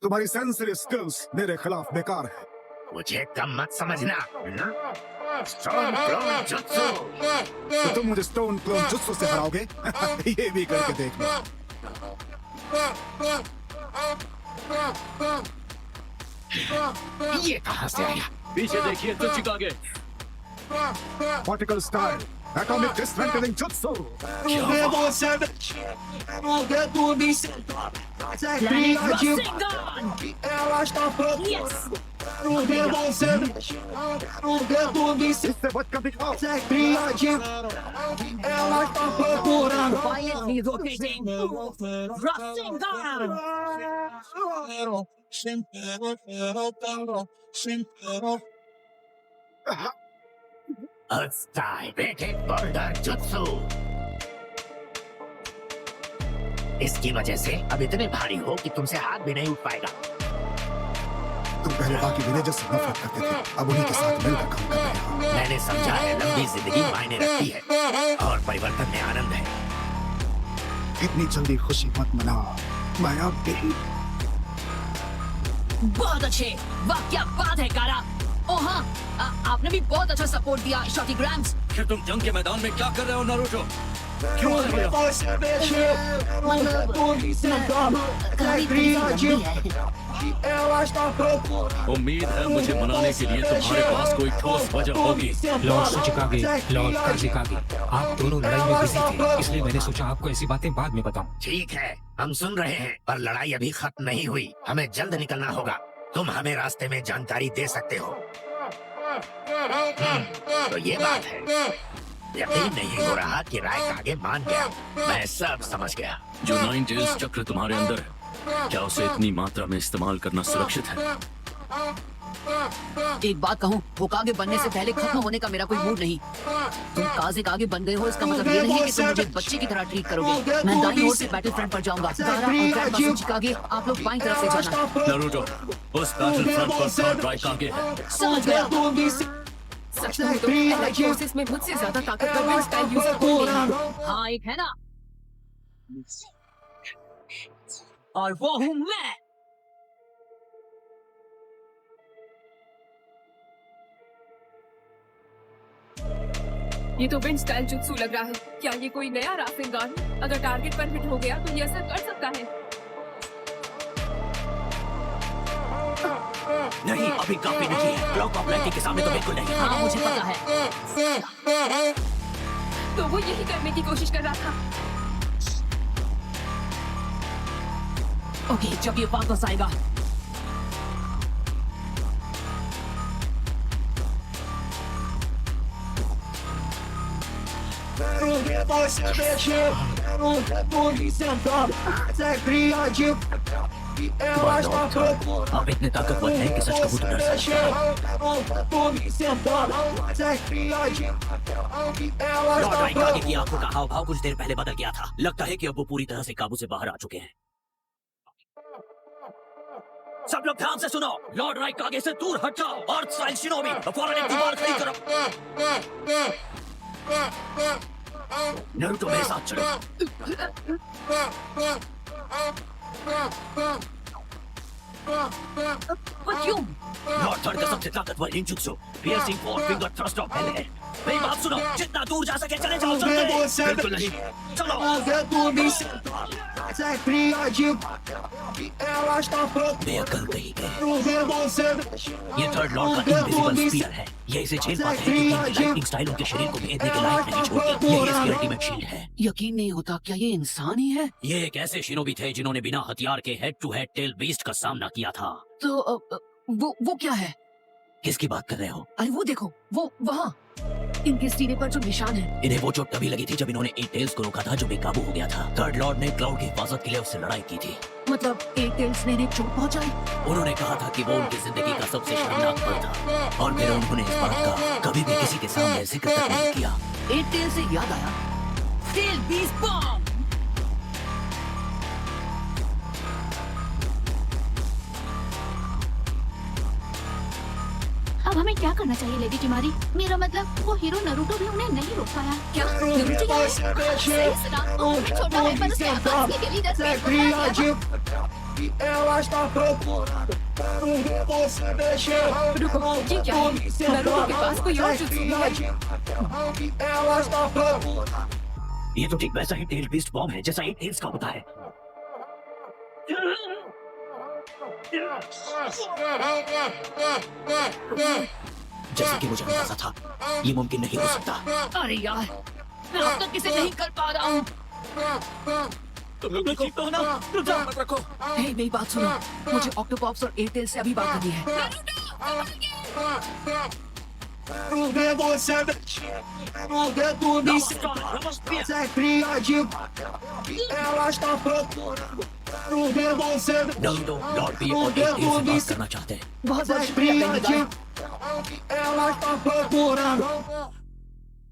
तुम्हारी sensory skills मेरे खिलाफ बेकार है। मुझे कम मत समझना। Stone clone jutsu. तो तुम मुझे स्टोन क्लोन जुत्सु से हराओगे? ये भी करके देखना। ये कहां से आया? पीछे देखिए तो चिकागे। Particle style, atomic dismantling jutsu. इससे बचकर दिखाओ। Quietly rotating. Rasengan. Earth style, rated border jutsu. इसकी वजह से अब इतने भारी हो कि तुमसे हाथ भी नहीं उठ पाएगा। तुम पहले बाकी विलेजर्स से नफरत करते थे, अब उन्हीं के साथ मिलकर काम कर रहे हो। मैंने समझा है लंबी जिंदगी मायने रखती है और परिवर्तन में आनंद है। इतनी जल्दी खुशी मत मनाओ, मैं अब भी। बहुत अच्छे, वाह क्या बात है कारा। ओ हाँ, आपने भी बहुत अच्छा सपोर्ट दिया शॉटी ग्राम्स। फिर तुम जंग के मैदान में क्या कर रहे हो नारुतो? क्यों उम्मीद है मुझे मनाने के लिए तुम्हारे पास कोई ठोस वजह होगी। लॉर्ड सुचिकागे, लॉर्ड काजिकागे, आप दोनों लड़ाई में बिजी थे, इसलिए मैंने सोचा आपको ऐसी बातें बाद में बताऊं। ठीक है, हम सुन रहे हैं, पर लड़ाई अभी खत्म नहीं हुई। हमें जल्द निकलना होगा। तुम हमें रास्ते में जानकारी दे सकते हो। तो ये बात है। यकीन नहीं हो रहा कि रायकागे मान गया। मैं सब समझ गया। जो 9 टेल्स चक्र तुम्हारे अंदर है, क्या उसे इतनी मात्रा में इस्तेमाल करना सुरक्षित है? एक बात कहूँ, होकागे बनने से पहले खत्म होने का मेरा कोई मूड नहीं। तुम काज़ेकागे बन गए हो, इसका मतलब ये नहीं है कि तुम मुझे बच्चे की तरह ट्रीट करोगे। मैं दाईं ओर से बैटल फ्रंट पर जाऊंगा। गारा और ग्रैंडमा सुचिकागे, आप लोग बाईं तरफ से जाना। नारुतो, उस बैटल फ्रंट पर लॉर्ड रायकागे है। समझ गया। सच में तो एलाइट फोर्सेस में मुझसे ज्यादा ताकतवर विंड स्टाइल यूजर कोई नहीं। हाँ एक है ना, और वो हूँ मैं। ये तो विंड स्टाइल जुत्सु लग रहा है। क्या ये कोई नया रासेंगान? अगर टारगेट पर हिट हो गया तो ये असर कर सकता है। नहीं, अभी काफी नहीं है। ब्लॉक ऑफ लाइटिंग के सामने तो बिल्कुल नहीं। हाँ मुझे पता है। तो वो यही करने की कोशिश कर रहा था। ओके, जब ये वापस आएगा आप इतने ताकतवर हैं कि सच कहूं तो डर सकते हैं। लॉर्ड रायकागे की आंखों का हाव भाव कुछ देर पहले बदल गया था। लगता है कि अब वो पूरी तरह से काबू से बाहर आ चुके हैं। सब लोग ध्यान से सुनो। लॉर्ड रायकागे से दूर हट जाओ। अर्थ स्टाइल शिनोबी, फौरन एक दीवार खड़ी करो। नारुतो मेरे साथ चलो। क्यों? लॉर्ड थर्ड का सबसे ताकतवर ninjutsu, piercing four finger thrust of hell है। मेरी बात सुनो, जितना दूर जा सके चले जाओ। बिल्कुल नहीं, चलो। बेअक्ल कहीं गए। ये थर्ड लॉर्ड का इनविजिबल स्पीयर है। ये इसे झेल पाते हैं क्योंकि लाइटनिंग स्टाइल उनके शरीर को भेदने के लायक नहीं छोड़ती। यही इसकी अल्टीमेट शील्ड है। यकीन नहीं होता, क्या ये इंसान ही है? ये एक ऐसे शिनोबी थे जिन्होंने बिना हथियार के head to head tail beast का सामना किया था। तो वो क्या है? किसकी बात कर रहे हो? अरे वो देखो, वो वहाँ इनके सीने पर जो निशान है। इन्हें वो चोट तभी लगी थी जब इन्होंने एट टेल्स को रोका था जो बेकाबू हो गया था। थर्ड लॉर्ड ने क्लाउड की हिफाजत के लिए उससे लड़ाई की थी। मतलब एट टेल्स ने इन्हें चोट पहुंचाई? उन्होंने कहा था कि वो उनकी जिंदगी का सबसे शर्मनाक पल था और फिर उन्होंने इस बात का कभी भी किसी के सामने जिक्र तक नहीं किया। एट टेल से याद आया, टेल बीस्ट बॉम्ब। अब हमें क्या करना चाहिए लेडी चिमारी? मेरा मतलब वो हीरो नारुतो भी उन्हें नहीं रोक पाया। क्या नारुतो क्या है? सही सुना, छोटा है पर उसके आवाज के लिए रुको, ये क्या है? नरूटो के पास कोई और जुत्सु भी है। ये तो ठीक वैसा ही टेल बेस्ड बॉम्ब है जैसा एक टेल्स का होता है। जैसे कि मुझे अंदाजा था, ये मुमकिन नहीं हो सकता। अरे यार, मैं अब तक इसे नहीं कर पा रहा हूँ। हे, मेरी बात सुनो, मुझे ऑक्टोपॉप्स और एयरटेल से अभी बात करनी है। नरूटो, लॉर्ड बी और एक टेल से बात करना चाहते हैं। बहुत बहुत शुक्रिया बेनिगार।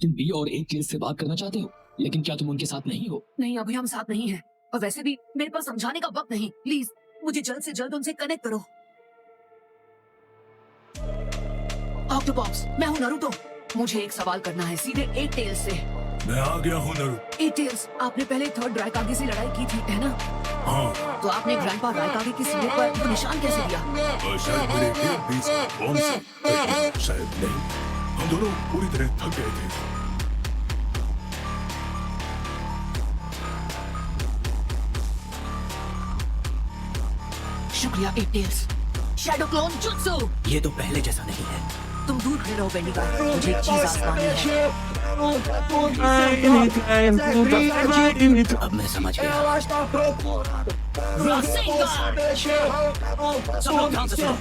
तुम बी और एक टेल से बात करना चाहते हो, लेकिन क्या तुम उनके साथ नहीं हो? नहीं, अभी हम साथ नहीं हैं, और वैसे भी मेरे पास समझाने का वक्त नहीं। प्लीज मुझे जल्द से जल्द उनसे कनेक्ट करो। ऑक्टोपॉप्स, मैं हूँ नरूटो। मुझे एक सवाल करना है सीधे एक टेल से। मैं आ गया हूँ नरूटो। एक टेल्स, आपने पहले थर्ड रायकागे से लड़ाई की थी, है ना? हाँ, तो आपने ग्रैंडपा रायकागे की सीने पर वो निशान कैसे दिया? और शायद मेरे टेल बेस्ड बॉम्ब से, लेकिन शायद नहीं। हम दोनों पूरी तरह थक गए थे। शुक्रिया एक टेल्स। Shadow clone jutsu. ये तो पहले जैसा नहीं है। तुम दूर खड़े रहो बेनिगार, मुझे एक चीज आजमानी है। अब मैं समझ गया। सब लोग ध्यान से सुनो।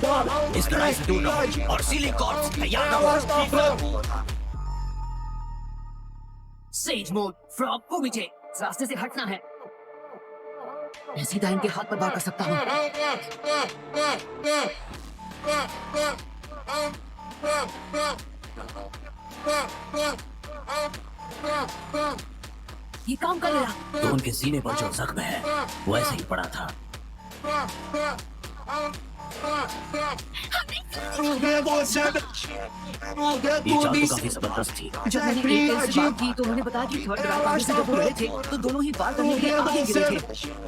इस लड़ाई से दूर रहो और सीलिंग कॉर्प्स तैयार रहो। सेज मोड, फ्रॉग को मुझे रास्ते से हटना है। मैं सीधा इनके हाथ पर वार कर सकता हूँ। ये काम कर रहा। तो उनके सीने पर जो जख्म है वो ऐसे ही पड़ा था। ये चाल तो काफी जबरदस्त थी। जब मैंने एयरटेल से बात की तो उन्होंने बताया कि थर्ड रायकागे से जब वो लड़े थे तो दोनों ही वार करने के लिए आगे गिरे थे।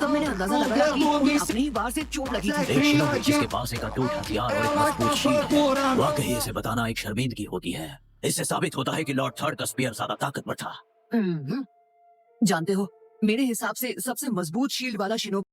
तब मैंने अंदाजा लगाया कि उन्हें अपने ही वार से चोट लगी थी। एक शिनोबी जिसके पास एक अटूट हथियार और एक मजबूत शील्ड है, वाकई इसे बताना एक शर्मिंदगी होती है। इससे साबित होता है कि लॉर्ड थर्ड का स्पीयर ज्यादा ताकतवर था। जानते हो, मेरे हिसाब से सबसे मजबूत शील्ड वाला शिनोबी